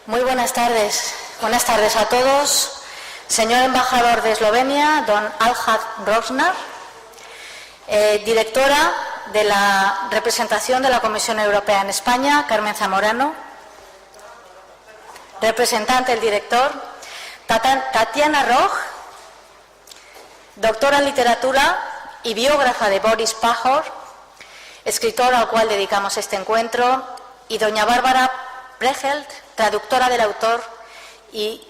Muy buenas tardes. Buenas tardes a todos. Señor embajador de Eslovenia, don Alhad Rosnar, directora de la representación de la Comisión Europea en España, Carmen Zamorano, representante del director, Tatiana Roj, doctora en literatura y biógrafa de Boris Pajor, escritor al cual dedicamos este encuentro, y doña Bárbara Brechelt, traductora del autor, y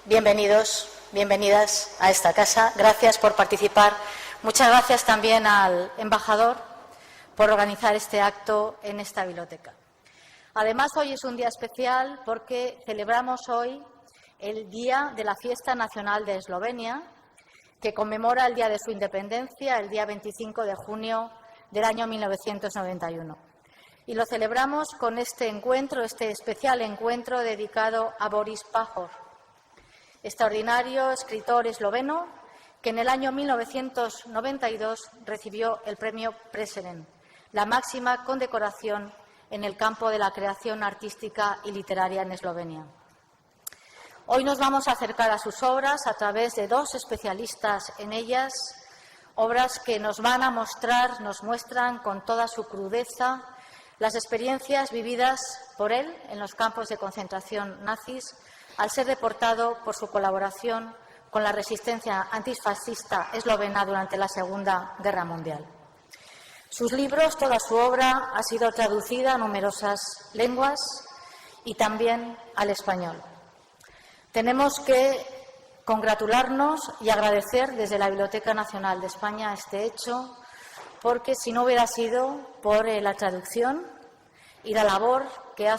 bienvenidas a esta casa. Gracias por participar. Muchas gracias también al embajador por organizar este acto en esta biblioteca. Además, hoy es un día especial porque celebramos hoy el Día de la Fiesta Nacional de Eslovenia, que conmemora el Día de su Independencia, el día 25 de junio del año 1991. Y lo celebramos con este encuentro, este especial encuentro dedicado a Boris Pajor, extraordinario escritor esloveno que en el año 1992 recibió el premio Preseren, la máxima condecoración en el campo de la creación artística y literaria en Eslovenia. Hoy nos vamos a acercar a sus obras a través de dos especialistas en ellas, obras que nos van a mostrar, nos muestran con toda su crudeza las experiencias vividas por él en los campos de concentración nazis al ser deportado por su colaboración con la resistencia antifascista eslovena durante la Segunda Guerra Mundial. Sus libros, toda su obra, ha sido traducida a numerosas lenguas y también al español. Tenemos que congratularnos y agradecer desde la Biblioteca Nacional de España este hecho, porque si no hubiera sido por la traducción y la labor que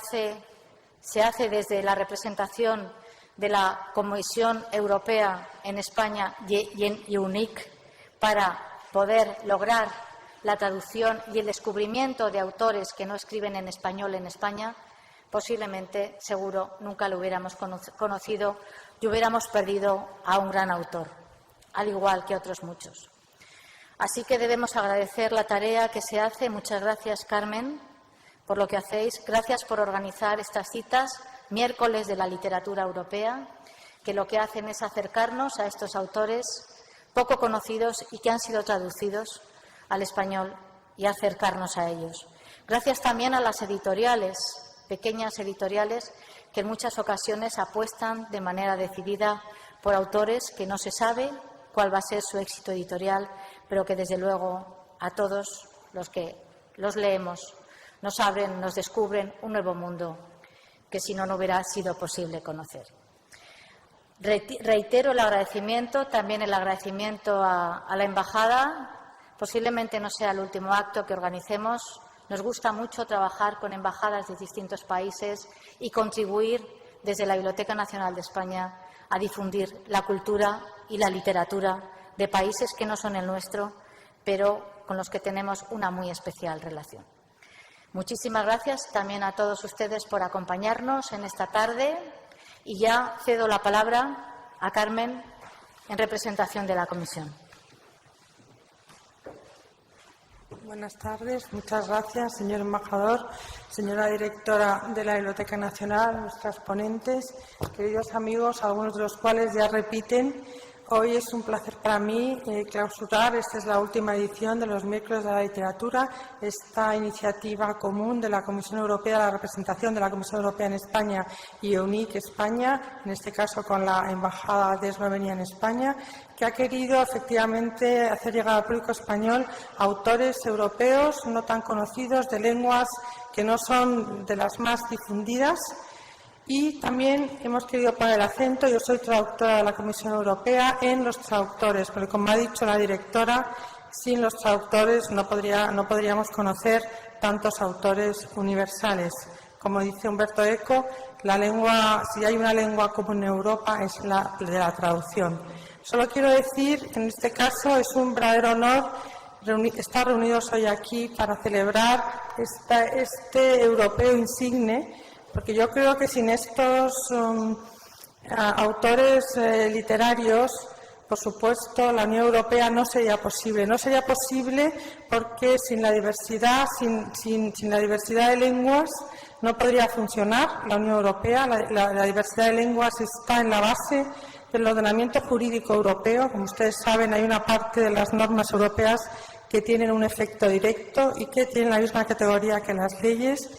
se hace desde la representación de la Comisión Europea en España y en UNIC para poder lograr la traducción y el descubrimiento de autores que no escriben en español en España, posiblemente, seguro, nunca lo hubiéramos conocido y hubiéramos perdido a un gran autor, al igual que otros muchos. Así que debemos agradecer la tarea que se hace. Muchas gracias, Carmen, por lo que hacéis. Gracias por organizar estas citas, miércoles de la literatura europea, que lo que hacen es acercarnos a estos autores poco conocidos y que han sido traducidos al español y acercarnos a ellos. Gracias también a las editoriales, pequeñas editoriales, que en muchas ocasiones apuestan de manera decidida por autores que no se sabe cuál va a ser su éxito editorial, pero que desde luego a todos los que los leemos nos abren, nos descubren un nuevo mundo que si no, no hubiera sido posible conocer. Reitero el agradecimiento, también el agradecimiento a la Embajada. Posiblemente no sea el último acto que organicemos. Nos gusta mucho trabajar con embajadas de distintos países y contribuir desde la Biblioteca Nacional de España a difundir la cultura y la literatura de países que no son el nuestro, pero con los que tenemos una muy especial relación. Muchísimas gracias también a todos ustedes por acompañarnos en esta tarde y ya cedo la palabra a Carmen en representación de la Comisión. Buenas tardes, muchas gracias, señor embajador, señora directora de la Biblioteca Nacional, nuestras ponentes, queridos amigos, algunos de los cuales ya repiten. Hoy es un placer para mí clausurar, esta es la última edición de los miércoles de la literatura, esta iniciativa común de la Comisión Europea, la representación de la Comisión Europea en España y UNIC España, en este caso con la Embajada de Eslovenia en España, que ha querido efectivamente hacer llegar al público español autores europeos no tan conocidos de lenguas que no son de las más difundidas. Y también hemos querido poner el acento, yo soy traductora de la Comisión Europea, en los traductores, porque como ha dicho la directora, sin los traductores no podríamos conocer tantos autores universales. Como dice Umberto Eco, la lengua, si hay una lengua común en Europa es la de la traducción. Solo quiero decir que en este caso es un verdadero honor estar reunidos hoy aquí para celebrar este europeo insigne, porque yo creo que sin estos autores literarios, por supuesto, la Unión Europea no sería posible. No sería posible porque sin la diversidad, sin la diversidad de lenguas, no podría funcionar la Unión Europea. La diversidad de lenguas está en la base del ordenamiento jurídico europeo. Como ustedes saben, hay una parte de las normas europeas que tienen un efecto directo y que tienen la misma categoría que las leyes,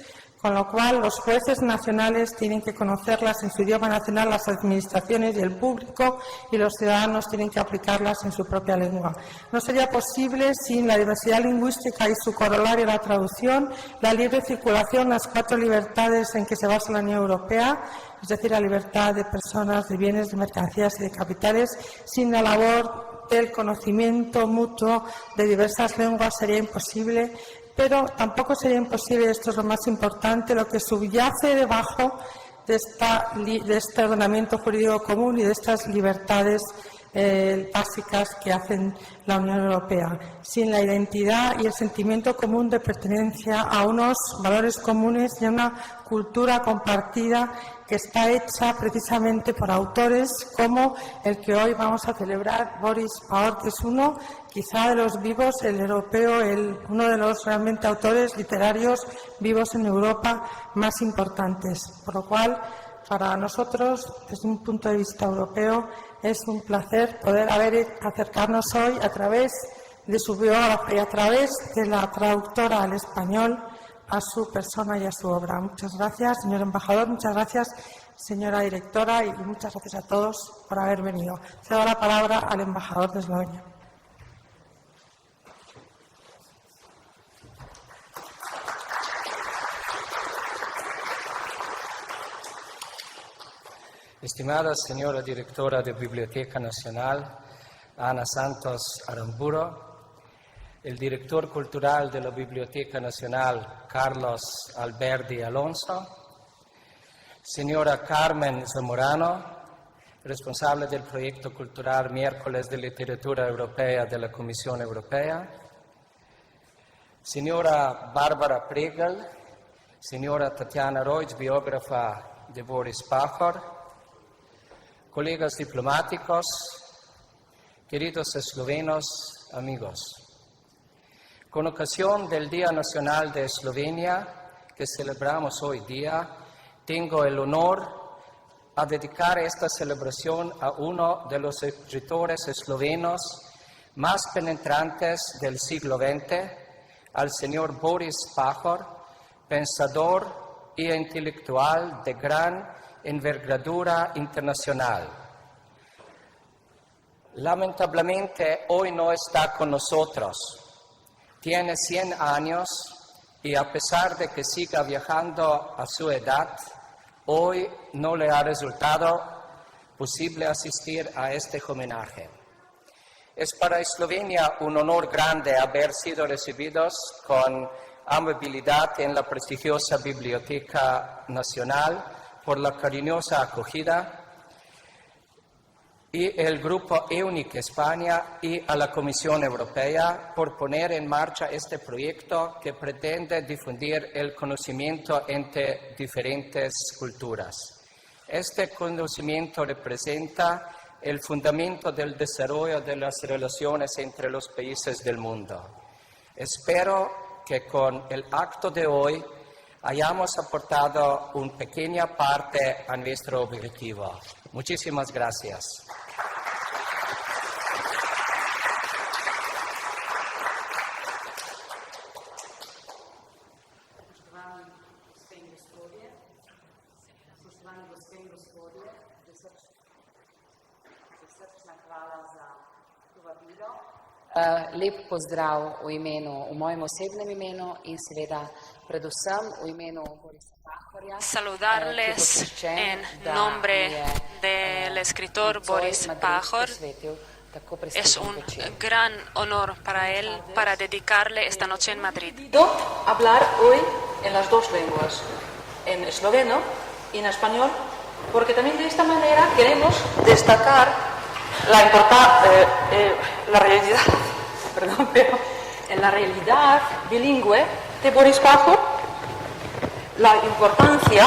con lo cual los jueces nacionales tienen que conocerlas en su idioma nacional, las administraciones y el público, y los ciudadanos tienen que aplicarlas en su propia lengua. No sería posible sin la diversidad lingüística y su corolario, la traducción, la libre circulación, las 4 libertades en que se basa la Unión Europea, es decir, la libertad de personas, de bienes, de mercancías y de capitales. Sin la labor del conocimiento mutuo de diversas lenguas sería imposible. Pero tampoco sería imposible, esto es lo más importante, lo que subyace debajo de este ordenamiento jurídico común y de estas libertades básicas que hacen la Unión Europea. Sin la identidad y el sentimiento común de pertenencia a unos valores comunes y a una cultura compartida que está hecha precisamente por autores como el que hoy vamos a celebrar, Boris Pahor, que es uno quizá de los vivos, el europeo, uno de los realmente autores literarios vivos en Europa más importantes. Por lo cual, para nosotros, desde un punto de vista europeo, es un placer poder acercarnos hoy a través de su biógrafa y a través de la traductora al español a su persona y a su obra. Muchas gracias, señor embajador, muchas gracias, señora directora, y muchas gracias a todos por haber venido. Cedo la palabra al embajador de Eslovenia. Estimada señora directora de Biblioteca Nacional, Ana Santos Aramburo, el director cultural de la Biblioteca Nacional, Carlos Alberdi Alonso, señora Carmen Zamorano, responsable del proyecto cultural Miércoles de Literatura Europea de la Comisión Europea, señora Bárbara Pregel, señora Tatiana Rojc, biógrafa de Boris Pahor, colegas diplomáticos, queridos eslovenos, amigos. Con ocasión del Día Nacional de Eslovenia, que celebramos hoy día, tengo el honor a dedicar esta celebración a uno de los escritores eslovenos más penetrantes del siglo XX, al señor Boris Pahor, pensador y intelectual de gran envergadura internacional. Lamentablemente hoy no está con nosotros. Tiene 100 años y a pesar de que siga viajando a su edad, hoy no le ha resultado posible asistir a este homenaje. Es para Eslovenia un honor grande haber sido recibidos con amabilidad en la prestigiosa Biblioteca Nacional por la cariñosa acogida, y el Grupo EUNIC España y a la Comisión Europea por poner en marcha este proyecto que pretende difundir el conocimiento entre diferentes culturas. Este conocimiento representa el fundamento del desarrollo de las relaciones entre los países del mundo. Espero que con el acto de hoy hayamos aportado una pequeña parte a nuestro objetivo. Muchísimas gracias. Lep pozdrav v mojem osebnem imenu in seveda predvsem v imenu Borisa Pahorja. Saludarles en nombre del escritor Boris Pahor. Es un gran honor para él para dedicarle esta noche en Madrid. Hablar hoy en las dos lenguas, en esloveno y en español, porque también de esta manera queremos destacar la realidad, pero en la realidad bilingüe de Boris Pahor, la importancia,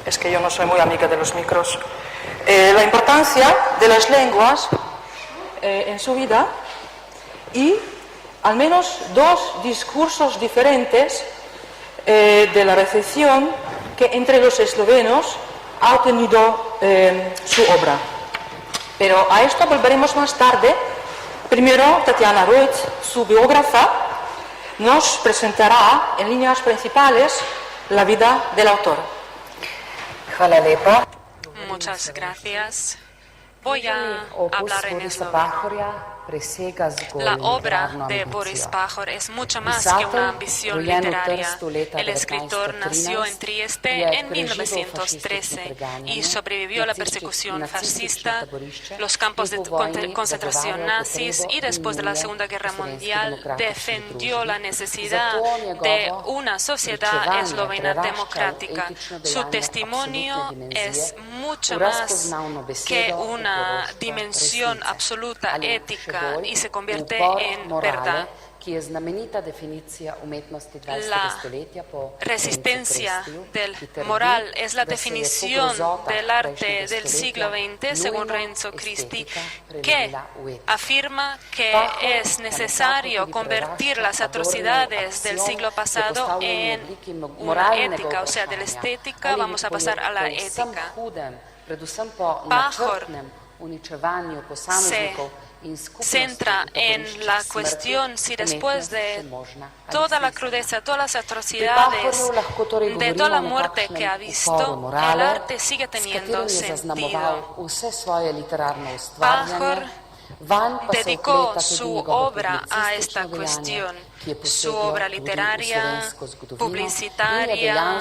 es que yo no soy muy amiga de los micros, la importancia de las lenguas en su vida y al menos dos discursos diferentes de la recepción que entre los eslovenos ha tenido su obra. Pero a esto volveremos más tarde. Primero, Tatiana Roig, su biógrafa, nos presentará en líneas principales la vida del autor. Muchas gracias. Voy a hablar en esloveno. La obra de Boris Pahor es mucho más que una ambición literaria. El escritor nació en Trieste en 1913 y sobrevivió a la persecución fascista, los campos de concentración nazis y después de la Segunda Guerra Mundial defendió la necesidad de una sociedad eslovena democrática. Su testimonio es mucho más que una dimensión absoluta ética y se convierte en verdad. La resistencia del moral es la definición del arte del siglo XX, según Renzo Christi, que afirma que es necesario convertir las atrocidades del siglo pasado en una ética, o sea, de la estética vamos a pasar a la ética. Pahor se centra en la cuestión si después de toda la crudeza, todas las atrocidades, de toda la muerte que ha visto, el arte sigue teniendo sentido. Pahor dedicó su obra a esta cuestión, su obra literaria, publicitaria,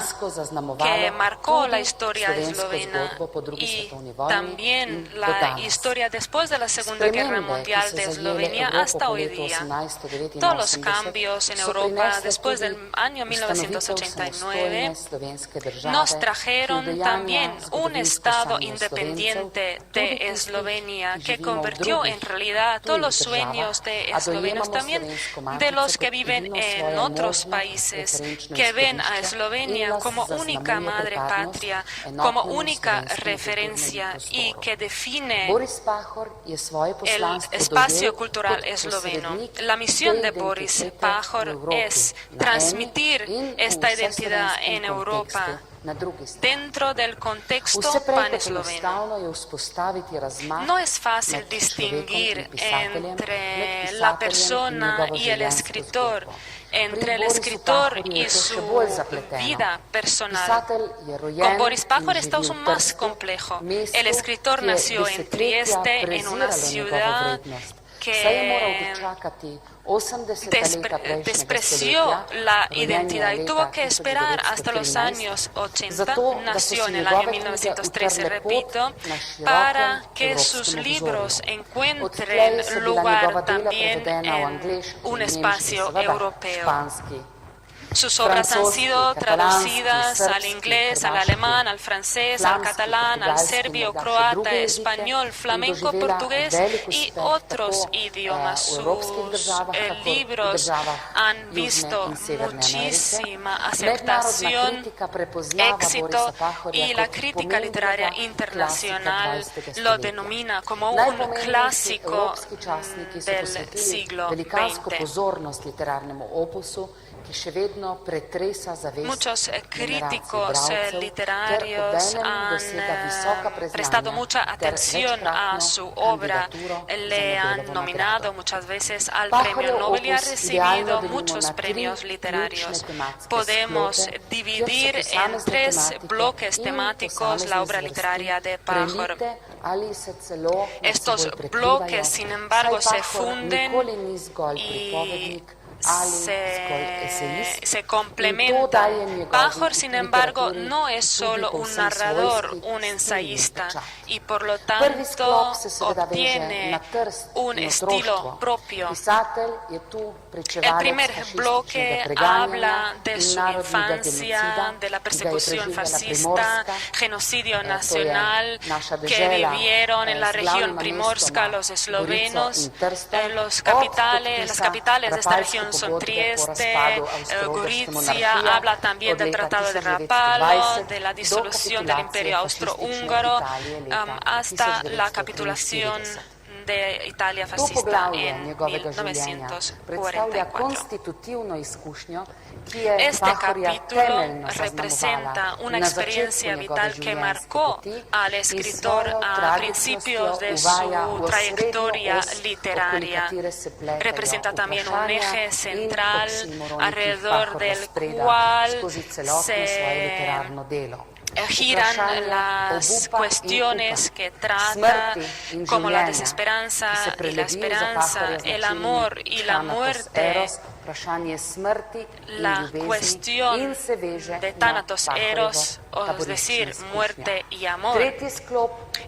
que marcó la historia eslovena y también la historia después de la Segunda Guerra Mundial de Eslovenia hasta hoy día. Todos los cambios en Europa después del año 1989 nos trajeron también un Estado independiente de Eslovenia que convirtió en realidad todos los sueños de eslovenos, también de los que viven en otros países, que ven a Eslovenia como única madre patria, como única referencia y que define el espacio cultural esloveno. La misión de Boris Pahor es transmitir esta identidad en Europa dentro del contexto panesloveno. No es fácil distinguir entre la persona y el escritor, entre el escritor y su vida personal. Con Boris Pahor está aún más complejo. El escritor nació en Trieste, en una ciudad que despreció la identidad y tuvo que esperar hasta los años 80, nació en el año 1913, repito, para que sus libros encuentren lugar también en un espacio europeo. Sus obras han sido traducidas al inglés, al alemán, al francés, al catalán, al serbio, croata, español, flamenco, portugués y otros idiomas. Sus libros han visto muchísima aceptación, éxito, y la crítica literaria internacional lo denomina como un clásico del siglo XX. Muchos críticos literarios han prestado mucha atención a su obra, le han nominado muchas veces al Premio Nobel y ha recibido muchos premios literarios. Podemos dividir en 3 bloques temáticos la obra literaria de Pahor. Estos bloques, sin embargo, se funden y se complementan. Pahor, sin embargo, no es solo un narrador, un ensayista, y por lo tanto obtiene un estilo propio. El primer bloque habla de su infancia, de la persecución fascista, genocidio nacional que vivieron en la región Primorska los eslovenos. Las capitales de esta región son Trieste, Gorizia, habla también del Tratado de Rapallo, de la disolución del Imperio Austrohúngaro, hasta la capitulación de Italia To fascista poglavje en njegovega življenja predstavlja 1944. konstitutivno izkušnjo, ki je Este Pahorja capítulo temeljno representa zaznamovala una na experiencia začetku vital njegove que življenjske marcó poti al in escritor svojo a principios de tragičnostjo uvaja su v trayectoria osrednjo os, okoli literaria. katere se pletejo Representa también un vprašanja eje in central oksimoroni, ki jih alrededor Pahor del razpreda cual skozi celotno svoje se literarno delo. giran las cuestiones que trata, como la desesperanza y la esperanza, el amor y la muerte, la cuestión de Thanatos Eros, es decir, muerte y amor,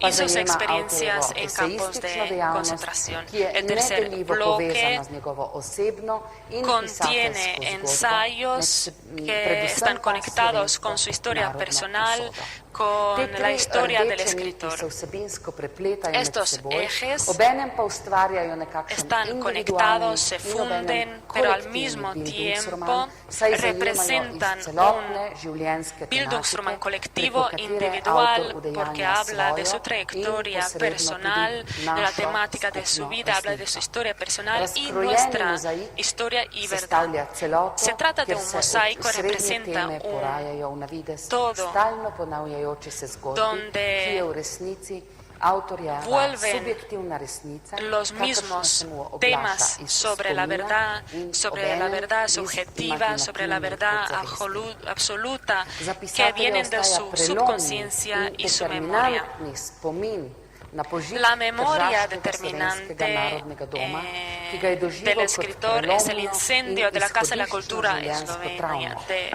y sus experiencias en campos de concentración. El tercer bloque contiene ensayos que están conectados con su historia personal, con la historia del escritor. Estos ejes están conectados, se funden, pero al mismo tiempo representan un Bildungsroman colectivo, individual, porque habla de su trayectoria personal, de la temática de su vida, habla de su historia personal y nuestra historia y verdad. Se trata de un mosaico, representa un todo donde vuelven los mismos temas sobre la verdad subjetiva, sobre la verdad absoluta, que vienen de su subconsciencia y su memoria. La memoria determinante del escritor es el incendio de la Casa de la Cultura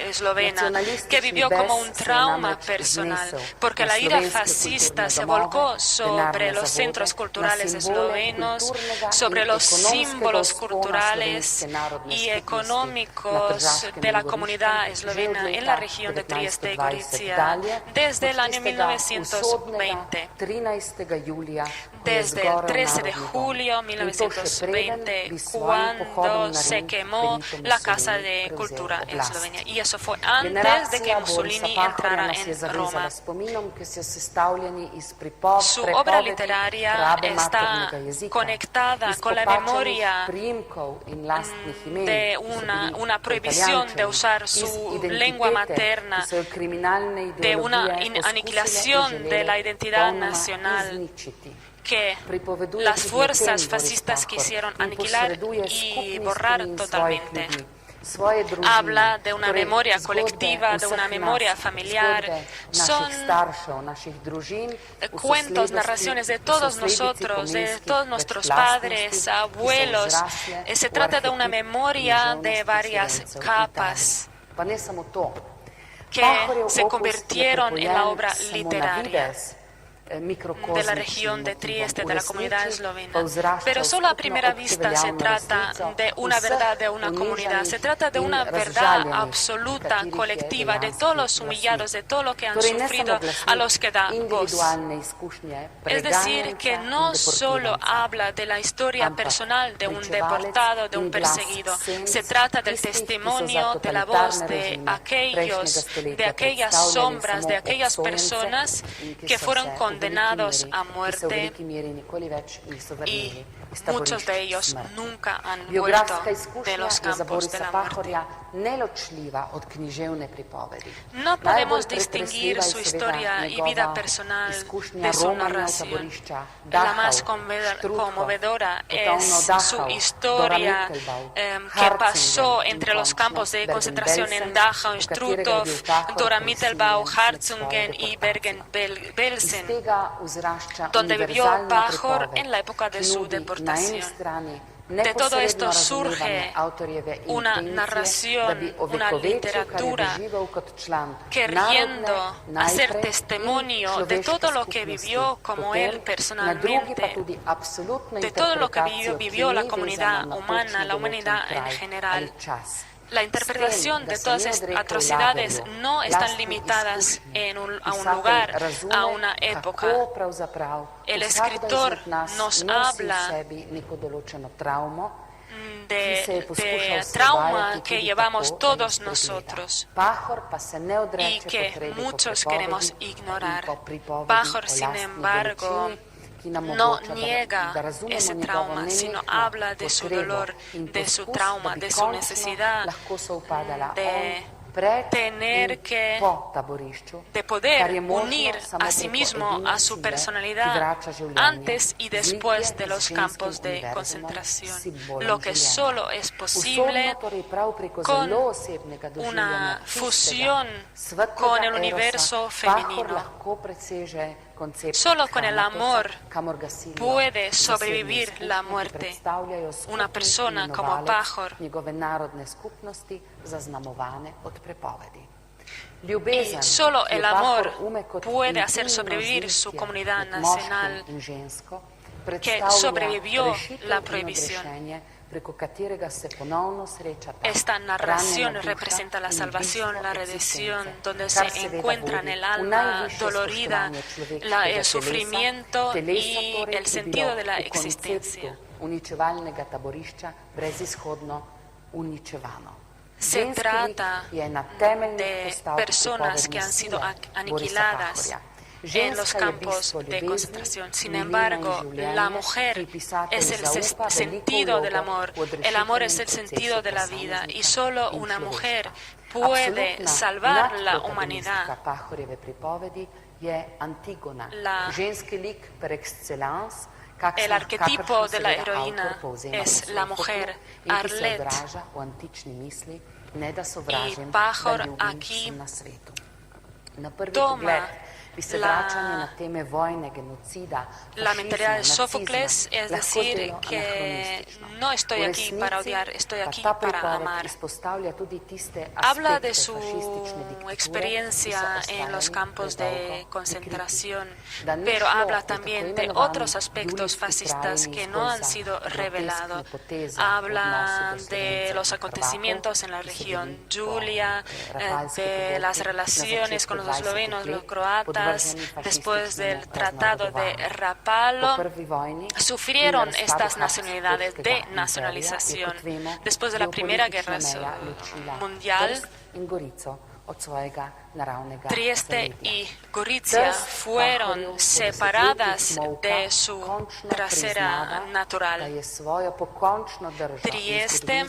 eslovena, que vivió como un trauma personal, porque la ira fascista se volcó sobre los centros culturales eslovenos, sobre los símbolos culturales y económicos de la comunidad eslovena en la región de Trieste y Gorizia desde el año 1920. Desde el 13 de julio de 1920, cuando se quemó la Casa de Cultura en Eslovenia. Y eso fue antes de que Mussolini entrara en Roma. Su obra literaria está conectada con la memoria de una prohibición de usar su lengua materna, de una aniquilación de la identidad nacional que las fuerzas fascistas quisieron aniquilar y borrar totalmente. Habla de una memoria colectiva, de una memoria familiar. Son cuentos, narraciones de todos nosotros, de todos nuestros padres, abuelos. Se trata de una memoria de varias capas que se convirtieron en la obra literaria de la región de Trieste, de la comunidad eslovena. Pero solo a primera vista se trata de una verdad de una comunidad, se trata de una verdad absoluta, colectiva, de todos los humillados, de todo lo que han sufrido, a los que da voz. Es decir, que no solo habla de la historia personal de un deportado, de un perseguido, se trata del testimonio, de la voz de aquellos, de aquellas sombras, de aquellas personas que fueron condenados a muerte y muchos de ellos nunca han vuelto de los campos de la muerte. No podemos distinguir su historia y vida personal de su narración. La más conmovedora es su historia que pasó entre los campos de concentración en Dachau, Struthof, Dora Mittelbau, Harzungen y Bergen-Belsen, donde vivió Pahor en la época de su deportación. De todo esto surge una narración, una literatura, queriendo hacer testimonio de todo lo que vivió como él personalmente, de todo lo que vivió la comunidad humana, la humanidad en general. La interpretación de todas estas atrocidades no están limitadas a un lugar, a una época. El escritor nos habla de trauma que llevamos todos nosotros y que muchos queremos ignorar. Pahor, sin embargo, no niega ese trauma, sino habla de su dolor, de su trauma, de su necesidad de tener que, de poder unir a sí mismo, a su personalidad, antes y después de los campos de concentración, lo que solo es posible con una fusión con el universo femenino. Solo con el amor puede sobrevivir la muerte. Una persona como Pahor. Y solo el amor puede hacer sobrevivir su comunidad nacional que sobrevivió la prohibición. Esta narración representa la salvación, la redención, donde se encuentran el alma dolorida, el sufrimiento y el sentido de la existencia. Se trata de personas que han sido aniquiladas en los campos de concentración. Sin embargo, la mujer es el sentido del amor. El amor es el sentido de la vida y solo una mujer puede salvar la humanidad. El arquetipo de la heroína es la mujer, Arlet. Y Pahor aquí toma la mentalidad de Sófocles, es decir, que no estoy aquí para odiar, estoy aquí para amar. Habla de su experiencia en los campos de concentración, pero habla también de otros aspectos fascistas que no han sido revelados. Habla de los acontecimientos en la región Julia, de las relaciones con los eslovenos, los croatas. Después del Tratado de Rapallo, sufrieron estas nacionalidades de nacionalización. Después de la Primera Guerra Mundial, Trieste y Gorizia fueron separadas de su trasera natural. Trieste,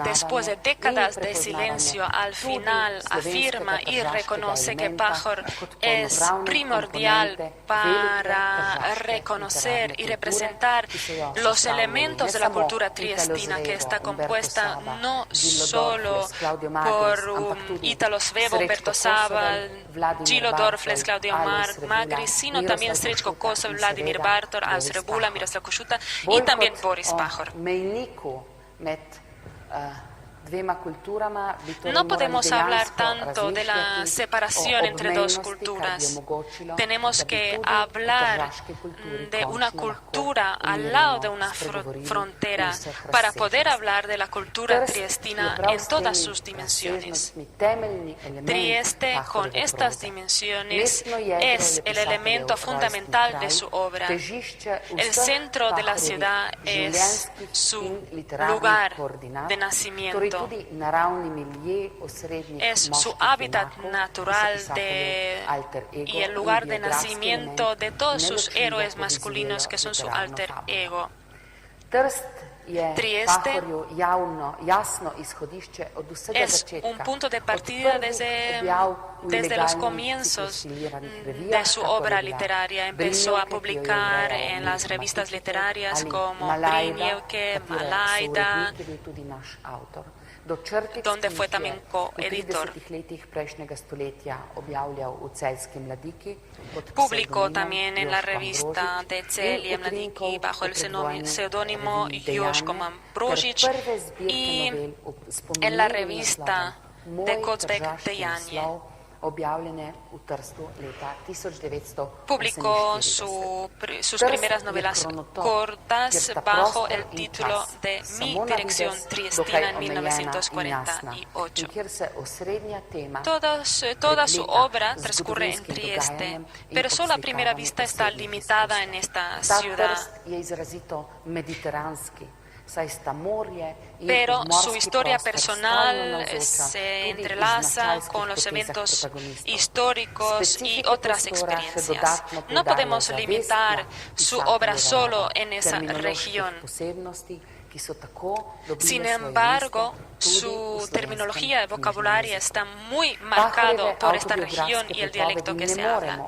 después de décadas de silencio, al final afirma y reconoce que Pahor es primordial para reconocer y representar los elementos de la cultura triestina, que está compuesta no solo por Italo Svevo, Umberto Sabal, Gilo Dorfles, Claudio Magri, sino también Srečko Kosov, Vladimir Bartor, Alciro Bula, Miroslav Košuta y también Boris Pahor. No podemos hablar tanto de la separación entre dos culturas. Tenemos que hablar de una cultura al lado de una frontera para poder hablar de la cultura triestina en todas sus dimensiones. Trieste, con estas dimensiones, es el elemento fundamental de su obra. El centro de la ciudad es su lugar de nacimiento. Es su hábitat natural y el lugar de nacimiento de todos sus héroes masculinos que son su alter ego. Trieste es un punto de partida desde los comienzos de su obra literaria. Empezó a publicar en las revistas literarias como Brynjevke, Malaida, donde fue también coeditor. Publicó también en la revista de Celje Mladiki bajo el seudónimo Joško Ambrožič y en la revista de Kocbek Dejanje. Publicó sus primeras novelas cortas bajo el título de Mi dirección triestina en 1948. Toda su obra transcurre en Trieste, pero solo a primera vista está limitada en esta ciudad. pero su historia personal se entrelaza con los eventos históricos y otras experiencias. No podemos limitar su obra solo en esa región. Sin embargo, su terminología y vocabulario está muy marcado por esta región y el dialecto que se habla.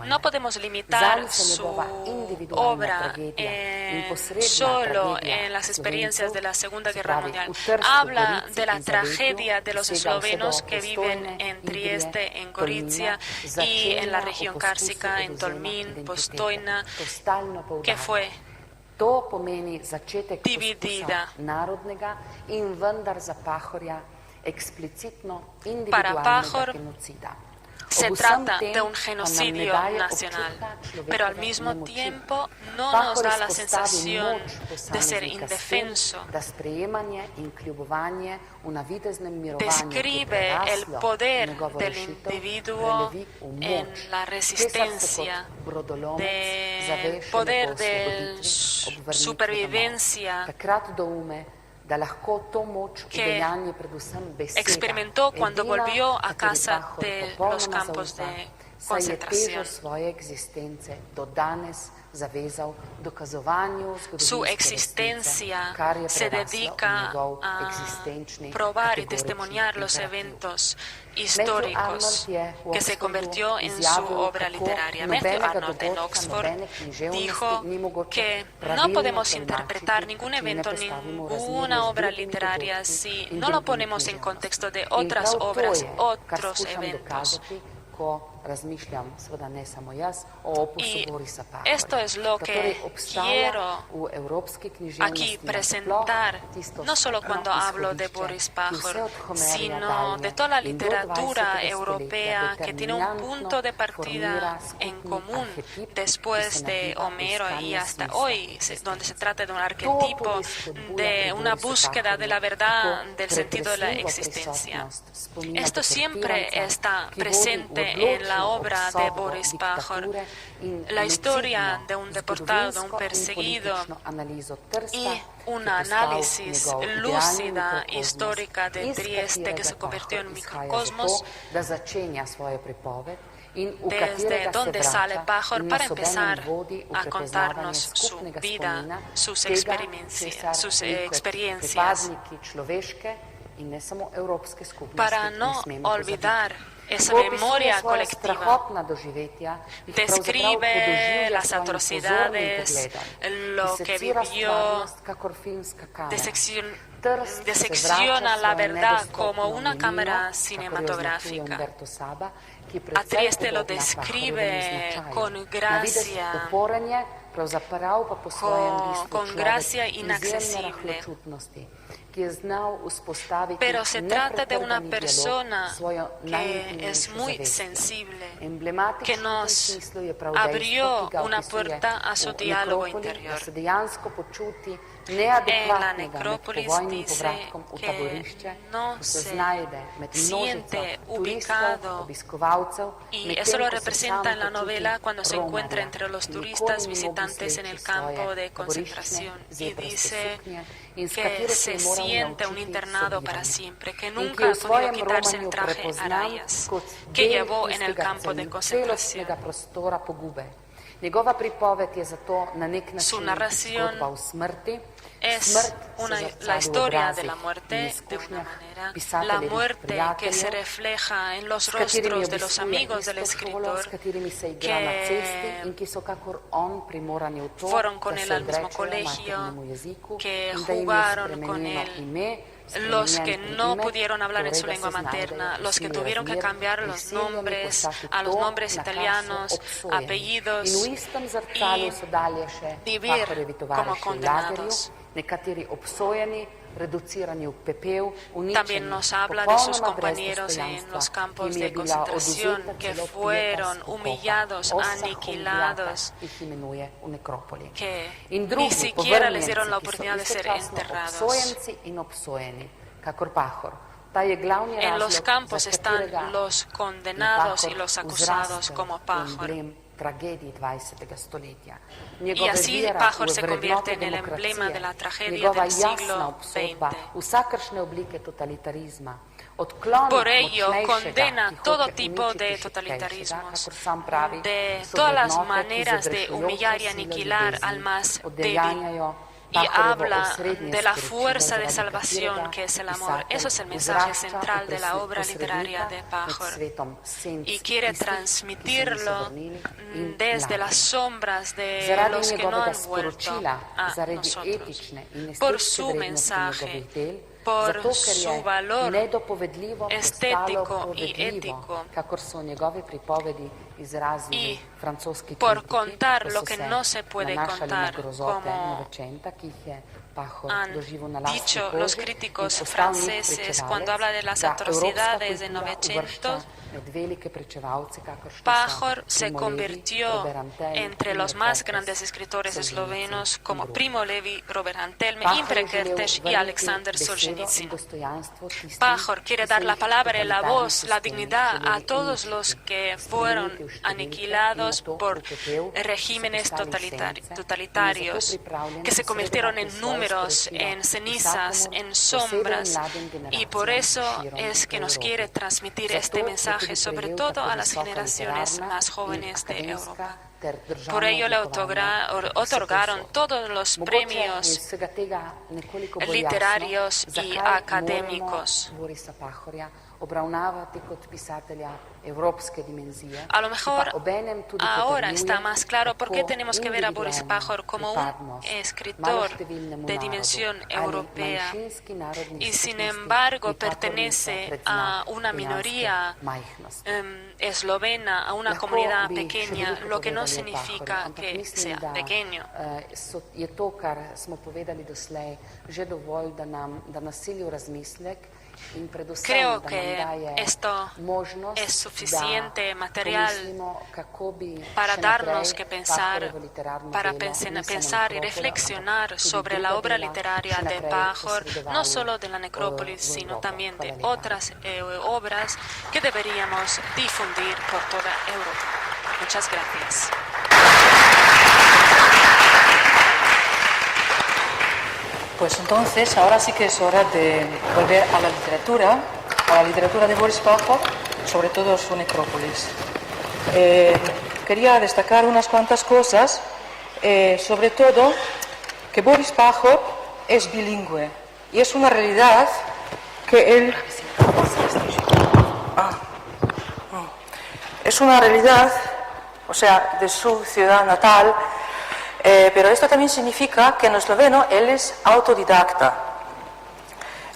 No podemos limitar su obra solo en las experiencias de la Segunda Guerra Mundial. Habla de la tragedia de los eslovenos que viven en Trieste, en Gorizia y en la región cársica, en Tolmin, Postojna, que fue dividida. Para Pahor se trata de un genocidio nacional, pero al mismo tiempo no nos da la sensación de ser indefenso. Describe el poder del individuo en la resistencia, del poder de supervivencia que experimentó cuando volvió a casa de los campos de concentración. Su existencia se dedica a probar y testimoniar los eventos históricos que se convirtió en su obra literaria. Matthew Arnold en Oxford dijo que no podemos interpretar ningún evento, ninguna obra literaria si no lo ponemos en contexto de otras obras, otros eventos. Y esto es lo que quiero aquí presentar, no solo cuando hablo de Boris Pahor, sino de toda la literatura europea que tiene un punto de partida en común después de Homero y hasta hoy, donde se trata de un arquetipo, de una búsqueda de la verdad, del sentido de la existencia. Esto siempre está presente en la obra de Boris Pahor, la historia de un deportado, de un perseguido y un análisis lúcida histórica de Trieste que se convirtió en un microcosmos, desde donde sale Pahor para empezar a contarnos su vida, sus experiencias, para no olvidar esa memoria colectiva. Describe las atrocidades, lo que vivió, disecciona la verdad como una cámara cinematográfica. A Trieste lo describe con gracia, con gracia inaccesible. Pero se trata de una persona que es muy sensible, que nos abrió una puerta a su diálogo interior. En la necrópolis dice que no se siente ubicado, y eso lo representa en la novela cuando se encuentra entre los turistas visitantes en el campo de concentración y dice que se siente un internado para siempre, que nunca ha podido quitarse el traje a rayas que llevó en el campo de concentración. Su narración es la historia de la muerte de una manera, la muerte que se refleja en los rostros de los amigos del escritor que fueron con él al mismo colegio, que jugaron con él, los que no pudieron hablar en su lengua materna, los que tuvieron que cambiar los nombres a los nombres italianos, apellidos, y vivir como condenados. También nos habla de sus compañeros en los campos de concentración que fueron humillados, aniquilados, que ni siquiera les dieron la oportunidad de ser enterrados. En los campos están los condenados y los acusados como Pahor. tragediji 20. stoletja. Y así Pahor se convierte en el emblema de la tragedia del siglo XX. Vsakršne oblike totalitarizma. Por ello, condena todo tipo de totalitarismos, de todas las maneras de humillar y aniquilar al más débil. Y habla de la fuerza de salvación que es el amor. Eso es el mensaje central de la obra literaria de Pahor. Y quiere transmitirlo desde las sombras de los que no han vuelto a nosotros. Por su mensaje, por su valor estético y ético, y por contar lo que no se puede contar, como han dicho los críticos franceses cuando habla de las atrocidades del Novecento. Pahor se convirtió entre los más grandes escritores eslovenos como Primo Levi, Robert Antelme, Imre Kertész y Alexander Solzhenitsyn. Pahor quiere dar la palabra y la voz, la dignidad a todos los que fueron aniquilados por regímenes totalitarios, que se convirtieron en números, en cenizas, en sombras, y por eso es que nos quiere transmitir este mensaje, sobre todo a las generaciones más jóvenes de Europa. Por ello le otorgaron todos los premios literarios y académicos. A lo mejor ahora está más claro por qué tenemos que ver a Boris Pahor como un escritor de dimensión europea y sin embargo pertenece a una minoría eslovena, a una comunidad pequeña, lo que no significa que sea pequeño. Creo que esto es suficiente material para darnos que pensar, para pensar y reflexionar sobre la obra literaria de Pahor, no solo de la necrópolis, sino también de otras obras que deberíamos difundir por toda Europa. Muchas gracias. Pues entonces, ahora sí que es hora de volver a la literatura de Boris Pahor, sobre todo su necrópolis. Quería destacar unas cuantas cosas, sobre todo que Boris Pahor es bilingüe y es una realidad que él... Es una realidad, o sea, de su ciudad natal. Pero esto también significa que en esloveno él es autodidacta.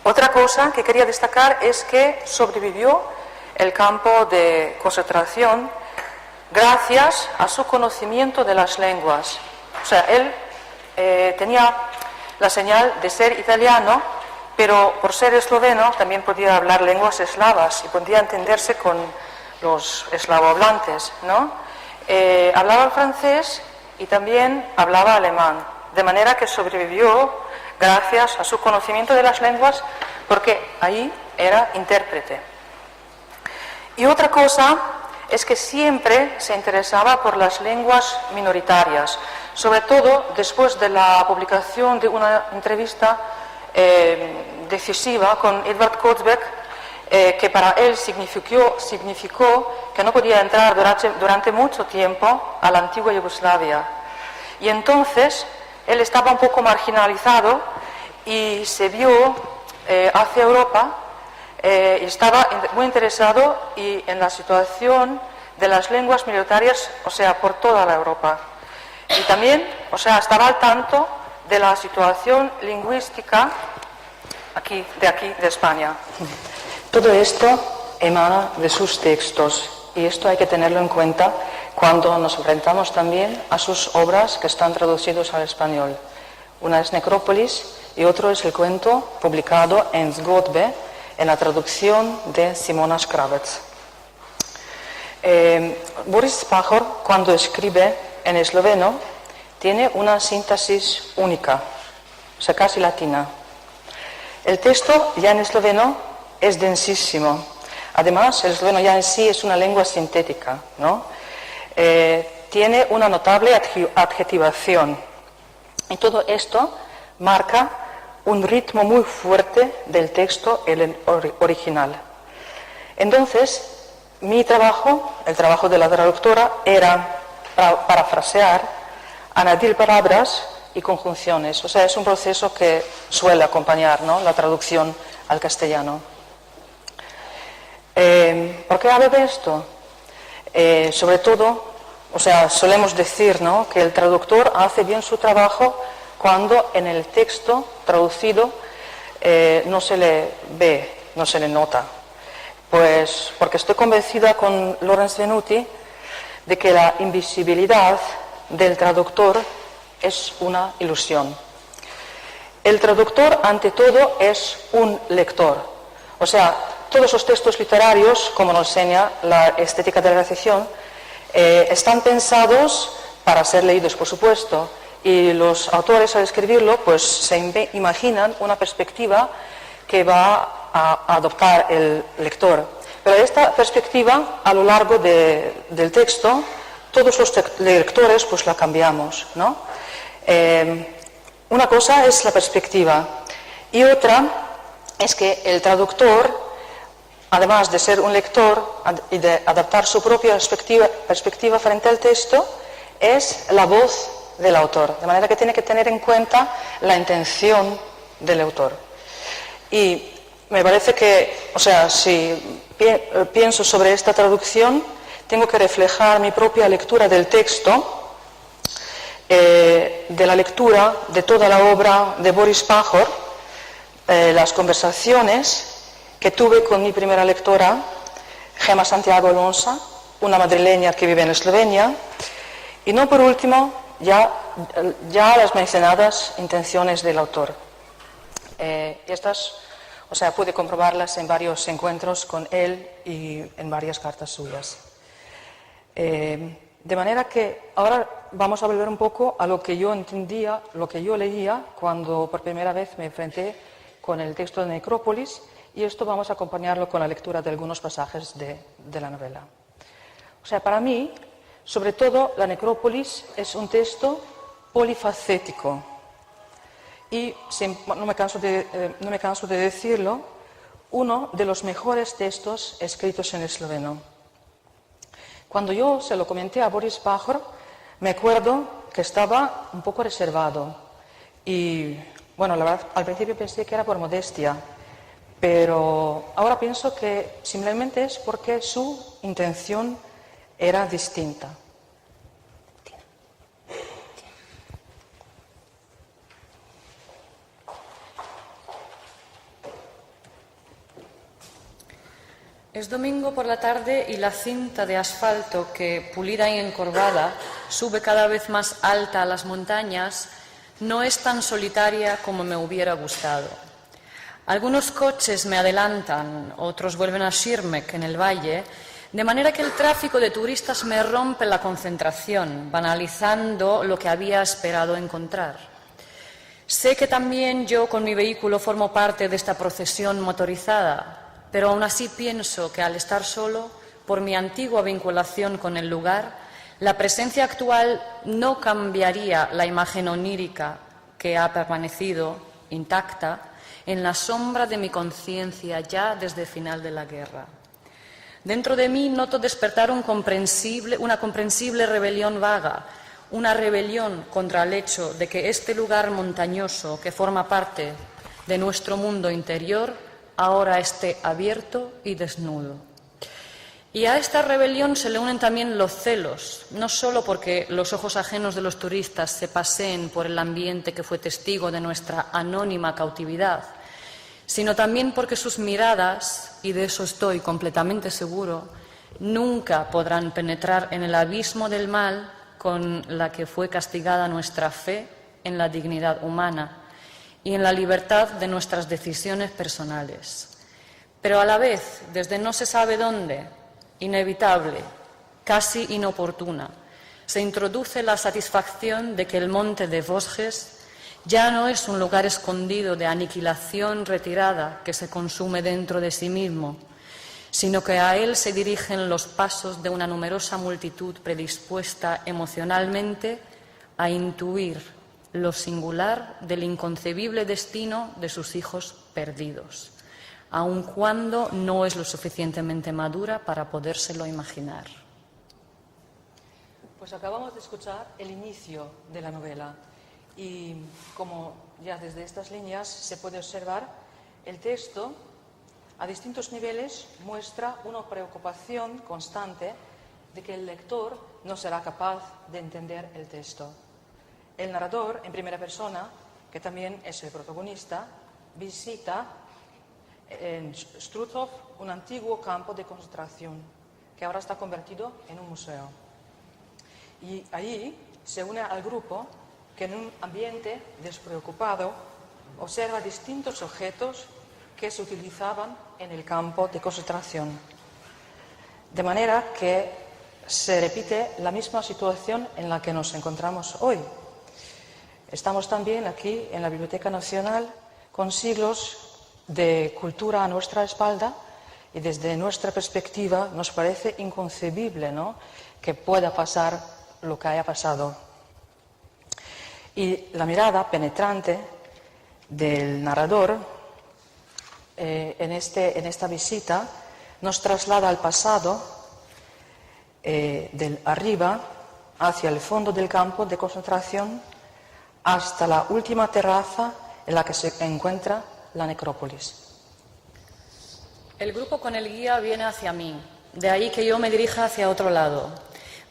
Otra cosa que quería destacar es que sobrevivió el campo de concentración gracias a su conocimiento de las lenguas. O sea, él tenía la señal de ser italiano, pero por ser esloveno también podía hablar lenguas eslavas y podía entenderse con los eslavohablantes, ¿no? Hablaba el francés y también hablaba alemán, de manera que sobrevivió gracias a su conocimiento de las lenguas, porque ahí era intérprete. Y otra cosa es que siempre se interesaba por las lenguas minoritarias, sobre todo después de la publicación de una entrevista decisiva con Edvard Kozbek, que para él significó que no podía entrar durante mucho tiempo a la antigua Yugoslavia. Y entonces él estaba un poco marginalizado y se vio hacia Europa y estaba muy interesado en la situación de las lenguas minoritarias, o sea, por toda la Europa. Y también, o sea, estaba al tanto de la situación lingüística de España. Todo esto emana de sus textos y esto hay que tenerlo en cuenta cuando nos enfrentamos también a sus obras que están traducidas al español. Una es Necrópolis y otro es el cuento publicado en Zgodbe en la traducción de Simona Škrabec. Boris Pahor, cuando escribe en esloveno, tiene una síntesis única, o sea, casi latina. El texto ya en esloveno es densísimo. Además, el esloveno ya en sí es una lengua sintética, ¿no? tiene una notable adjetivación. Y todo esto marca un ritmo muy fuerte del texto original. Entonces, mi trabajo, el trabajo de la traductora, era parafrasear, añadir palabras y conjunciones. O sea, es un proceso que suele acompañar, ¿no?, la traducción al castellano. ¿Por qué hablo de esto? Sobre todo, o sea, solemos decir, ¿no?, que el traductor hace bien su trabajo cuando en el texto traducido no se le ve, no se le nota. Pues porque estoy convencida con Lorenz Venuti de que la invisibilidad del traductor es una ilusión. El traductor, ante todo, es un lector. O sea, todos los textos literarios, como nos enseña la estética de la recepción, están pensados para ser leídos, por supuesto, y los autores al escribirlo pues se imaginan una perspectiva que va a adoptar el lector. Pero esta perspectiva, a lo largo del texto, todos los lectores pues la cambiamos, ¿no? Una cosa es la perspectiva y otra es que el traductor, además de ser un lector y de adaptar su propia perspectiva frente al texto, es la voz del autor, de manera que tiene que tener en cuenta la intención del autor. Y me parece que, o sea, si pienso sobre esta traducción, tengo que reflejar mi propia lectura del texto, de la lectura de toda la obra de Boris Pahor, las conversaciones que tuve con mi primera lectora, Gemma Santiago Alonso, una madrileña que vive en Eslovenia, y no por último, ya las mencionadas intenciones del autor. Estas, o sea, pude comprobarlas en varios encuentros con él y en varias cartas suyas. De manera que ahora vamos a volver un poco a lo que yo entendía, lo que yo leía cuando por primera vez me enfrenté con el texto de Necrópolis, y esto vamos a acompañarlo con la lectura de algunos pasajes de la novela. O sea, para mí, sobre todo, la Necrópolis es un texto polifacético y, no me canso de decirlo, uno de los mejores textos escritos en esloveno. Cuando yo se lo comenté a Boris Pahor, me acuerdo que estaba un poco reservado y, bueno, la verdad, al principio pensé que era por modestia, pero ahora pienso que simplemente es porque su intención era distinta. Es domingo por la tarde y la cinta de asfalto que, pulida y encorvada, sube cada vez más alta a las montañas, no es tan solitaria como me hubiera gustado. Algunos coches me adelantan, otros vuelven a Schirmeck, en el valle, de manera que el tráfico de turistas me rompe la concentración, banalizando lo que había esperado encontrar. Sé que también yo con mi vehículo formo parte de esta procesión motorizada, pero aún así pienso que al estar solo, por mi antigua vinculación con el lugar, la presencia actual no cambiaría la imagen onírica que ha permanecido intacta en la sombra de mi conciencia ya desde el final de la guerra. Dentro de mí noto despertar una comprensible rebelión vaga, una rebelión contra el hecho de que este lugar montañoso que forma parte de nuestro mundo interior ahora esté abierto y desnudo. Y a esta rebelión se le unen también los celos, no solo porque los ojos ajenos de los turistas se paseen por el ambiente que fue testigo de nuestra anónima cautividad, sino también porque sus miradas, y de eso estoy completamente seguro, nunca podrán penetrar en el abismo del mal con la que fue castigada nuestra fe en la dignidad humana y en la libertad de nuestras decisiones personales. Pero a la vez, desde no se sabe dónde, inevitable, casi inoportuna, se introduce la satisfacción de que el monte de Vosges ya no es un lugar escondido de aniquilación retirada que se consume dentro de sí mismo, sino que a él se dirigen los pasos de una numerosa multitud predispuesta emocionalmente a intuir lo singular del inconcebible destino de sus hijos perdidos, aun cuando no es lo suficientemente madura para podérselo imaginar. Pues acabamos de escuchar el inicio de la novela y, como ya desde estas líneas se puede observar, el texto a distintos niveles muestra una preocupación constante de que el lector no será capaz de entender el texto. El narrador, en primera persona, que también es el protagonista, visita en Struthof un antiguo campo de concentración que ahora está convertido en un museo. Y allí se une al grupo que en un ambiente despreocupado observa distintos objetos que se utilizaban en el campo de concentración. De manera que se repite la misma situación en la que nos encontramos hoy. Estamos también aquí en la Biblioteca Nacional con siglos de cultura a nuestra espalda y desde nuestra perspectiva nos parece inconcebible, ¿no?, que pueda pasar lo que haya pasado. Y la mirada penetrante del narrador en esta visita nos traslada al pasado, del arriba hacia el fondo del campo de concentración hasta la última terraza en la que se encuentra la necrópolis. El grupo con el guía viene hacia mí, de ahí que yo me dirija hacia otro lado.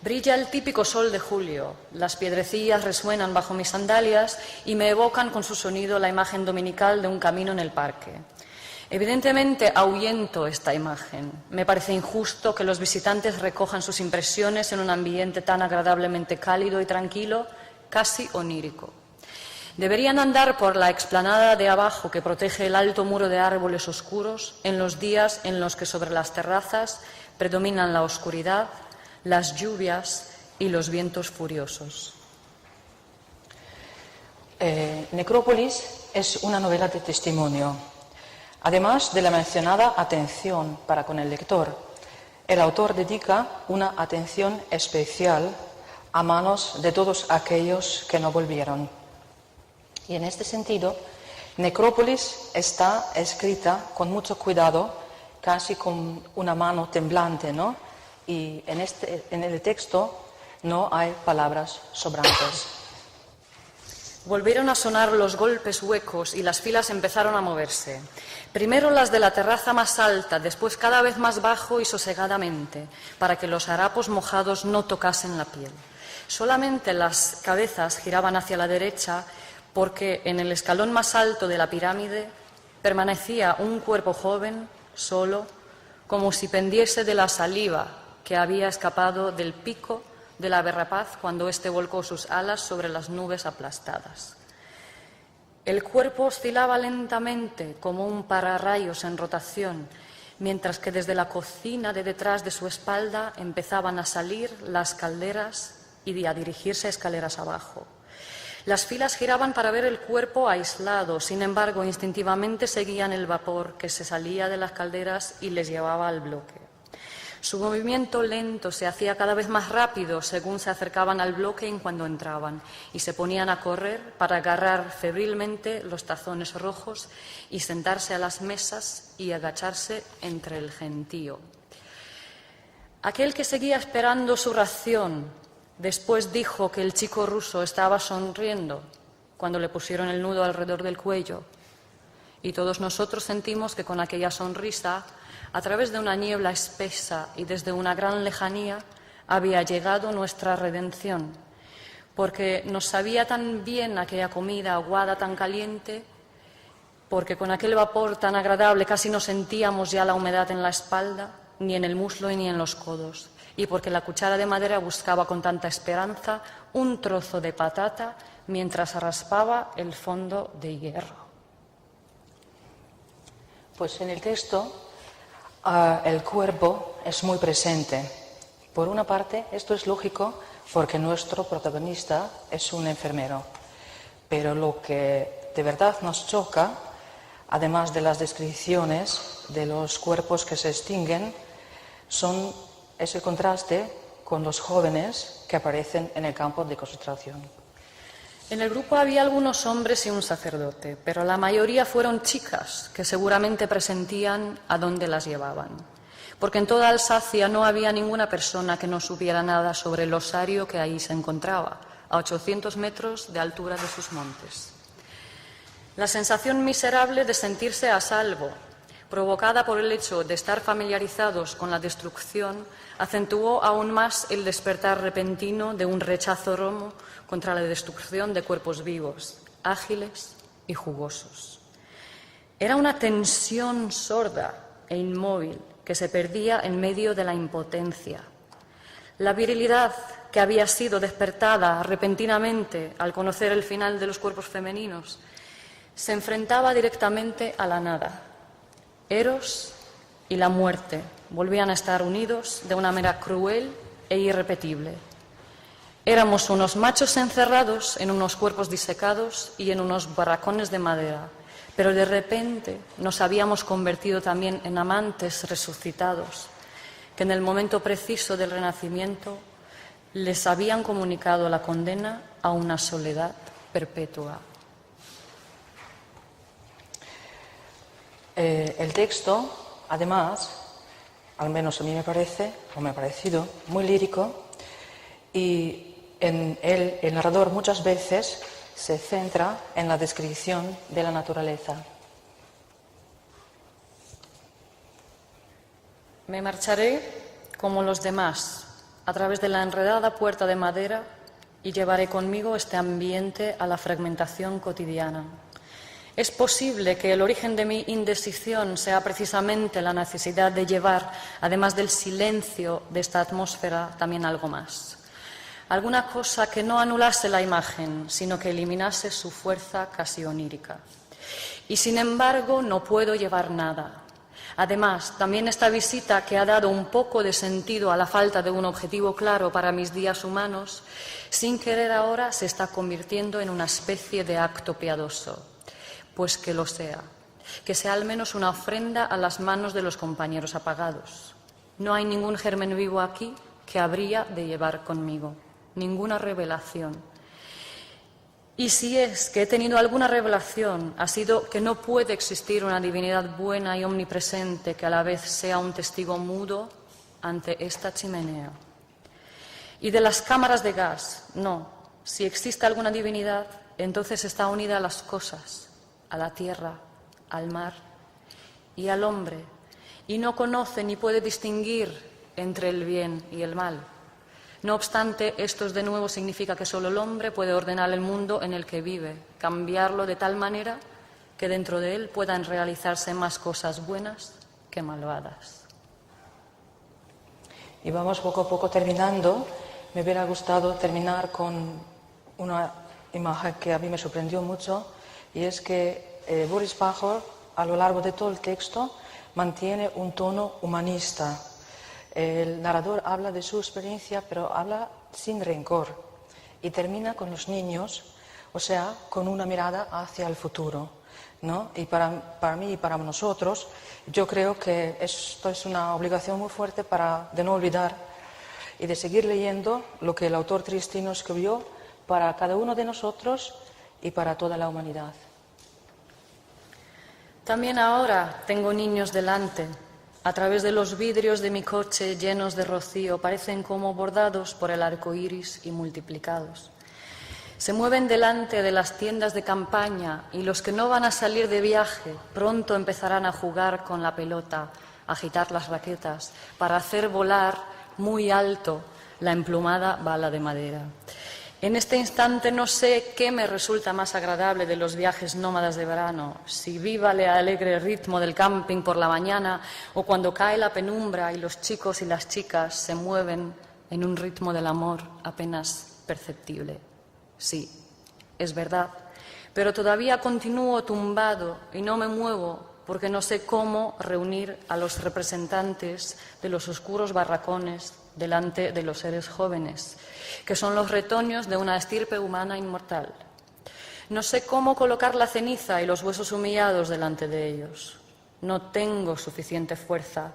Brilla el típico sol de julio, las piedrecillas resuenan bajo mis sandalias y me evocan con su sonido la imagen dominical de un camino en el parque. Evidentemente ahuyento esta imagen. Me parece injusto que los visitantes recojan sus impresiones en un ambiente tan agradablemente cálido y tranquilo, casi onírico. Deberían andar por la explanada de abajo que protege el alto muro de árboles oscuros en los días en los que sobre las terrazas predominan la oscuridad, las lluvias y los vientos furiosos. Necrópolis es una novela de testimonio. Además de la mencionada atención para con el lector, el autor dedica una atención especial a manos de todos aquellos que no volvieron. Y en este sentido, Necrópolis está escrita con mucho cuidado, casi con una mano temblante, ¿no? Y en el texto no hay palabras sobrantes. Volvieron a sonar los golpes huecos y las filas empezaron a moverse. Primero las de la terraza más alta, después cada vez más bajo y sosegadamente, para que los harapos mojados no tocasen la piel. Solamente las cabezas giraban hacia la derecha porque en el escalón más alto de la pirámide permanecía un cuerpo joven, solo, como si pendiese de la saliva que había escapado del pico de la ave rapaz cuando éste volcó sus alas sobre las nubes aplastadas. El cuerpo oscilaba lentamente como un pararrayos en rotación, mientras que desde la cocina de detrás de su espalda empezaban a salir las calderas y a dirigirse escaleras abajo. Las filas giraban para ver el cuerpo aislado, sin embargo, instintivamente seguían el vapor que se salía de las calderas y les llevaba al bloque. Su movimiento lento se hacía cada vez más rápido según se acercaban al bloque y cuando entraban, y se ponían a correr para agarrar febrilmente los tazones rojos y sentarse a las mesas y agacharse entre el gentío. Aquel que seguía esperando su ración después dijo que el chico ruso estaba sonriendo cuando le pusieron el nudo alrededor del cuello, y todos nosotros sentimos que con aquella sonrisa, a través de una niebla espesa y desde una gran lejanía, había llegado nuestra redención, porque nos sabía tan bien aquella comida aguada tan caliente, porque con aquel vapor tan agradable casi no sentíamos ya la humedad en la espalda, ni en el muslo ni en los codos, y porque la cuchara de madera buscaba con tanta esperanza un trozo de patata mientras raspaba el fondo de hierro. Pues en el texto el cuerpo es muy presente. Por una parte, esto es lógico porque nuestro protagonista es un enfermero. Pero lo que de verdad nos choca además de las descripciones de los cuerpos que se extinguen, son ese contraste con los jóvenes que aparecen en el campo de concentración. En el grupo había algunos hombres y un sacerdote, pero la mayoría fueron chicas que seguramente presentían a dónde las llevaban, porque en toda Alsacia no había ninguna persona que no supiera nada sobre el osario que ahí se encontraba, a 800 metros de altura de sus montes. La sensación miserable de sentirse a salvo, provocada por el hecho de estar familiarizados con la destrucción, acentuó aún más el despertar repentino de un rechazo romo contra la destrucción de cuerpos vivos, ágiles y jugosos. Era una tensión sorda e inmóvil que se perdía en medio de la impotencia. La virilidad que había sido despertada repentinamente al conocer el final de los cuerpos femeninos se enfrentaba directamente a la nada. Eros y la muerte volvían a estar unidos de una manera cruel e irrepetible. Éramos unos machos encerrados en unos cuerpos disecados y en unos barracones de madera, pero de repente nos habíamos convertido también en amantes resucitados, que en el momento preciso del renacimiento les habían comunicado la condena a una soledad perpetua. El texto, además, al menos a mí me parece, o me ha parecido, muy lírico, y en él el narrador muchas veces se centra en la descripción de la naturaleza. Me marcharé como los demás, a través de la enredada puerta de madera, y llevaré conmigo este ambiente a la fragmentación cotidiana. Es posible que el origen de mi indecisión sea precisamente la necesidad de llevar, además del silencio de esta atmósfera, también algo más. Alguna cosa que no anulase la imagen, sino que eliminase su fuerza casi onírica. Y sin embargo, no puedo llevar nada. Además, también esta visita, que ha dado un poco de sentido a la falta de un objetivo claro para mis días humanos, sin querer ahora se está convirtiendo en una especie de acto piadoso. Pues que lo sea, que sea al menos una ofrenda a las manos de los compañeros apagados. No hay ningún germen vivo aquí que habría de llevar conmigo, ninguna revelación. Y si es que he tenido alguna revelación, ha sido que no puede existir una divinidad buena y omnipresente que a la vez sea un testigo mudo ante esta chimenea. Y de las cámaras de gas, no. Si existe alguna divinidad, entonces está unida a las cosas, a la tierra, al mar y al hombre, y no conoce ni puede distinguir entre el bien y el mal. No obstante, esto de nuevo significa que solo el hombre puede ordenar el mundo en el que vive, cambiarlo de tal manera que dentro de él puedan realizarse más cosas buenas que malvadas. Y vamos poco a poco terminando. Me hubiera gustado terminar con una imagen que a mí me sorprendió mucho, y es que Boris Pajor, a lo largo de todo el texto, mantiene un tono humanista. El narrador habla de su experiencia, pero habla sin rencor, y termina con los niños, o sea, con una mirada hacia el futuro, ¿no? Y para mí y para nosotros, yo creo que esto es una obligación muy fuerte de no olvidar y de seguir leyendo lo que el autor tristino escribió para cada uno de nosotros y para toda la humanidad. También ahora tengo niños delante. A través de los vidrios de mi coche llenos de rocío parecen como bordados por el arco iris y multiplicados. Se mueven delante de las tiendas de campaña, y los que no van a salir de viaje pronto empezarán a jugar con la pelota, a agitar las raquetas, para hacer volar muy alto la emplumada bala de madera. En este instante no sé qué me resulta más agradable de los viajes nómadas de verano, si viva el alegre ritmo del camping por la mañana o cuando cae la penumbra y los chicos y las chicas se mueven en un ritmo del amor apenas perceptible. Sí, es verdad, pero todavía continúo tumbado y no me muevo porque no sé cómo reunir a los representantes de los oscuros barracones delante de los seres jóvenes, que son los retoños de una estirpe humana inmortal. No sé cómo colocar la ceniza y los huesos humillados delante de ellos. No tengo suficiente fuerza.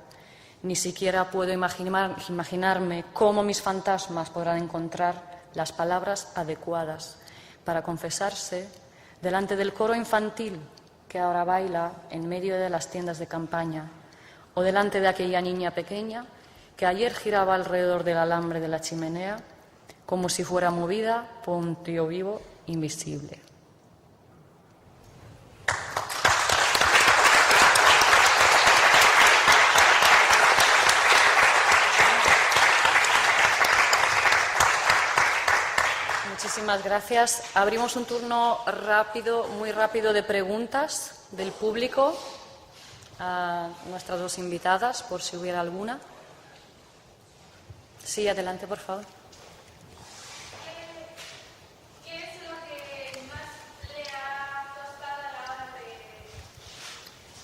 Ni siquiera puedo imaginarme cómo mis fantasmas podrán encontrar las palabras adecuadas para confesarse delante del coro infantil que ahora baila en medio de las tiendas de campaña, o delante de aquella niña pequeña que ayer giraba alrededor del alambre de la chimenea como si fuera movida por un tío vivo invisible. Muchísimas gracias. Abrimos un turno rápido, muy rápido de preguntas del público a nuestras dos invitadas, por si hubiera alguna. Sí, adelante, por favor. ¿Qué es lo que más le ha costado a la hora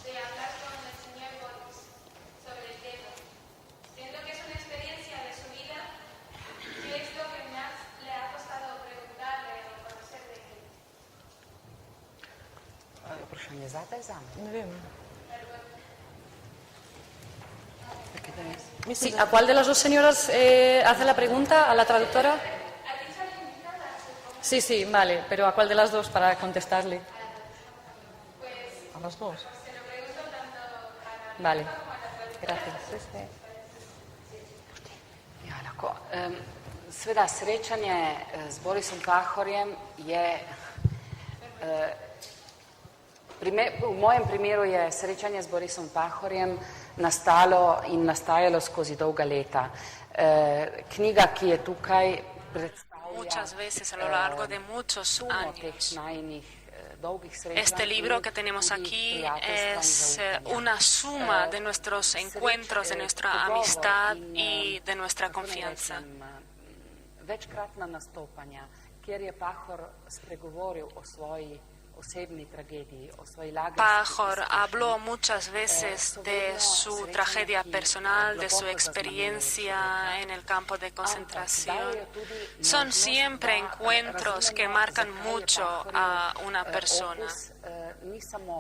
de hablar con el señor Boris sobre el tema? Siendo que es una experiencia de su vida, ¿qué es lo que más le ha costado preguntarle o conocer de él? Vprašanje zate ali zame? Ne vem. Sí, ¿a cuál de las dos señoras hace la pregunta? ¿A la traductora? Sí, sí, vale, pero ¿a cuál de las dos para contestarle? A las dos. Vale, gracias. Ja, lahko. Seveda, srečanje z Borisom Pahorjem je, v mojem primeru je srečanje z Borisom Pahorjem nastalo in nastajalo skozi dolga leta. Knjiga, ki je tukaj, predstavlja Muchas veces a lo largo de muchos sumo teh años. najinih dolgih srečanj. Este libro que tenemos aquí es una suma de nuestros encuentros, de nuestra amistad y de nuestra confianza. Večkratna nastopanja, kjer je Pahor spregovoril o svoji osebni tragediji, o svoji lagerski Pahor habló muchas veces de su tragedia personal, de su experiencia en el campo de concentración. Son siempre encuentros que marcan mucho a una persona.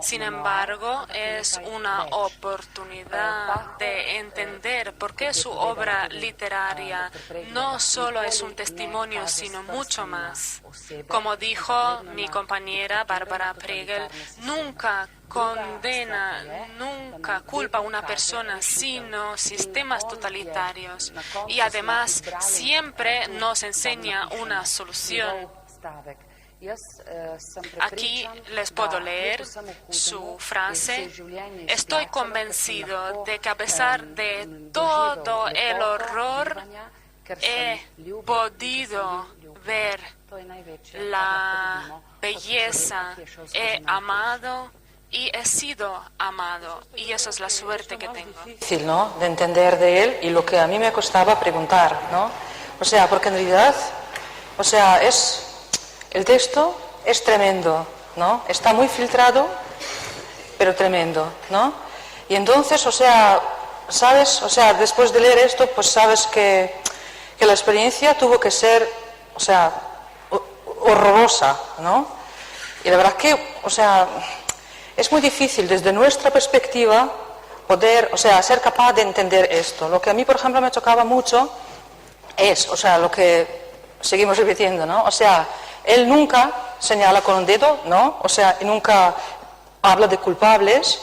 Sin embargo, es una oportunidad de entender por qué su obra literaria no solo es un testimonio, sino mucho más. Como dijo mi compañera Bárbara Pregel, nunca condena, nunca culpa a una persona, sino sistemas totalitarios. Y además siempre nos enseña una solución. Aquí les puedo leer su frase. Estoy convencido de que a pesar de todo el horror he podido ver la belleza, he amado y he sido amado. Y eso es la suerte que tengo. Difícil, ¿no?, de entender de él y lo que a mí me costaba preguntar, ¿no? O sea, porque en realidad, o sea, el texto es tremendo, ¿no? Está muy filtrado, pero tremendo, ¿no? Y entonces, o sea, sabes, o sea, después de leer esto, pues sabes que la experiencia tuvo que ser, o sea, horrorosa, ¿no? Y la verdad que, o sea, es muy difícil desde nuestra perspectiva poder, o sea, ser capaz de entender esto. Lo que a mí, por ejemplo, me chocaba mucho es, o sea, lo que seguimos repitiendo, ¿no? O sea, él nunca señala con un dedo, ¿no? O sea, nunca habla de culpables,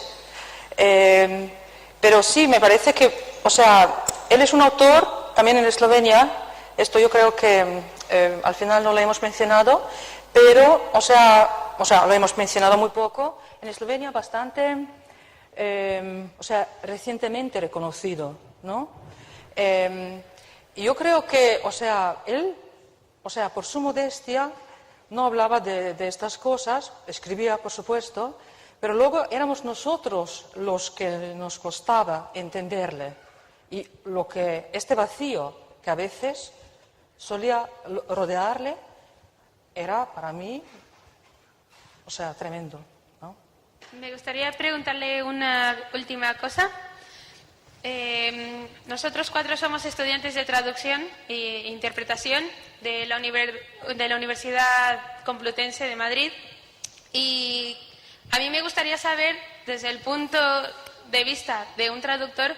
pero sí me parece que, o sea, él es un autor, también en Eslovenia, esto yo creo que al final no lo hemos mencionado, pero, o sea, lo hemos mencionado muy poco, en Eslovenia bastante, o sea, recientemente reconocido, ¿no? Y yo creo que, o sea, él, o sea, por su modestia, no hablaba de estas cosas, escribía, por supuesto, pero luego éramos nosotros los que nos costaba entenderle. Y este vacío que a veces solía rodearle era para mí, o sea, tremendo, ¿no? Me gustaría preguntarle una última cosa. Nosotros 4 somos estudiantes de traducción e interpretación de la Universidad Complutense de Madrid Y a mí me gustaría saber, desde el punto de vista de un traductor,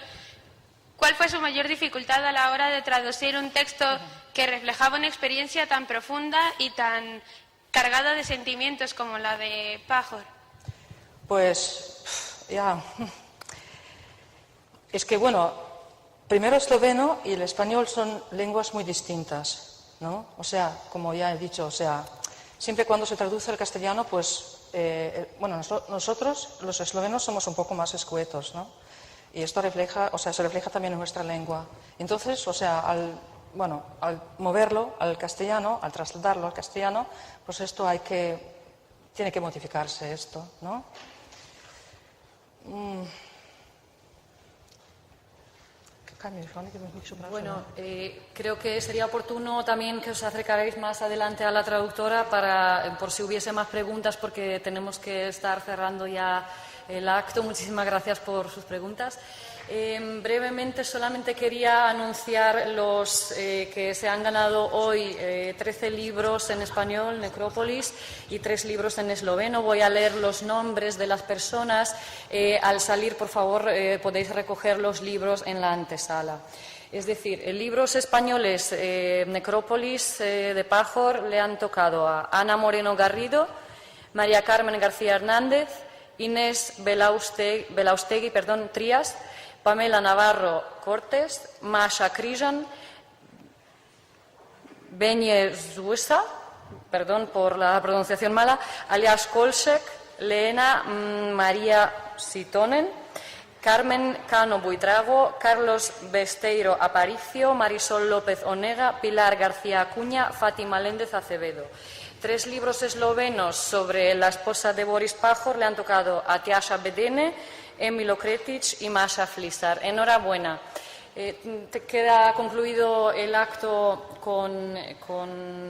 ¿cuál fue su mayor dificultad a la hora de traducir un texto que reflejaba una experiencia tan profunda y tan cargada de sentimientos como la de Pahor? Pues ya, es que bueno, primero esloveno y el español son lenguas muy distintas, ¿no? O sea, como ya he dicho, o sea, siempre cuando se traduce al castellano, pues, bueno, nosotros los eslovenos somos un poco más escuetos, ¿no? Y esto refleja, o sea, se refleja también en nuestra lengua. Entonces, o sea, al moverlo al castellano, al trasladarlo al castellano, pues esto tiene que modificarse esto, ¿no? Bueno, creo que sería oportuno también que os acercaréis más adelante a la traductora por si hubiese más preguntas, porque tenemos que estar cerrando ya el acto. Muchísimas gracias por sus preguntas. Brevemente, solamente quería anunciar los que se han ganado hoy 13 libros en español, Necrópolis, y 3 libros en esloveno. Voy a leer los nombres de las personas. Al salir, por favor, podéis recoger los libros en la antesala. Es decir, libros españoles, Necrópolis de Pahor, le han tocado a Ana Moreno Garrido, María Carmen García Hernández, Inés Belaustegui, Trías, Pamela Navarro Cortés, Masha Križan, Benje Zusa, perdón por la pronunciación mala, Alias Kolšek, Leena María Sitonen, Carmen Cano Buitrago, Carlos Besteiro Aparicio, Marisol López Onega, Pilar García Acuña, Fátima Léndez Acevedo. 3 libros eslovenos sobre la esposa de Boris Pahor le han tocado a Tjaša Bedene, Emilo Kretic y Masha Flisar. Enhorabuena. Queda concluido el acto con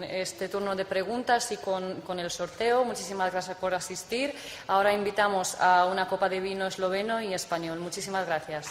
este turno de preguntas y con el sorteo. Muchísimas gracias por asistir. Ahora invitamos a una copa de vino esloveno y español. Muchísimas gracias.